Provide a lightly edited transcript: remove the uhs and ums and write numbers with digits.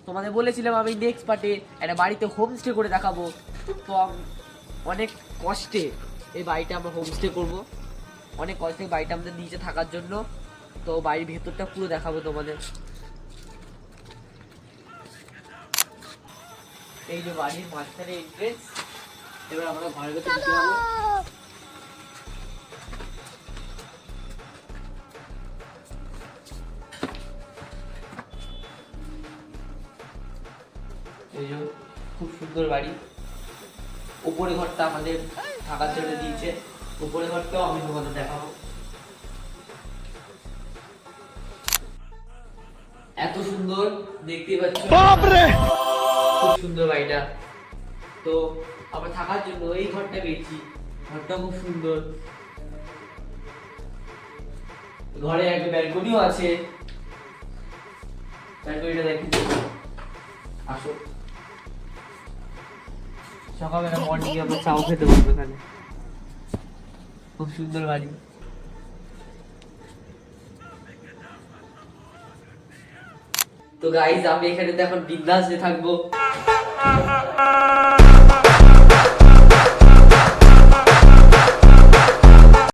তোমাদের বলেছিলাম আমি নেক্সট পার্টে একটা বাড়িতে হোমস্টে করে দেখাবো। তো অনেক কষ্টে এই বাড়িটা আমরা হোমস্টে করবো, অনেক কষ্টে বাড়িটা আমাদের নিচে থাকার জন্য। তো বাড়ির ভেতরটা পুরো দেখাবো তোমাদের। এই যে বাড়ির মাঝখানে এন্ট্রেন্স, এবার আমরা ঘরের ভেতর ঢুকে যাবো। এই যে খুব সুন্দর বাড়ি। উপরে ঘরটা আমাদের থাকার জন্য দিয়েছে, উপরে ঘরটাও আমি তোমাদের দেখাবো। এত সুন্দর দেখতেই পাচ্ছ, খুব সুন্দর বাড়িটা। তো আমরা থাকার জন্য এই ঘরটা পেয়েছি, ঘরটা খুব সুন্দর। ঘরে একটা ব্যালকনিও আছে, ব্যালকনিটা দেখি, আসো। সকালবেলা মর্নিং আমরা চাও খেতে পারবো এখানে, খুব সুন্দর বাড়ি। তো গাইস আমি এখানে তো এখন বিন্দাসে থাকবো।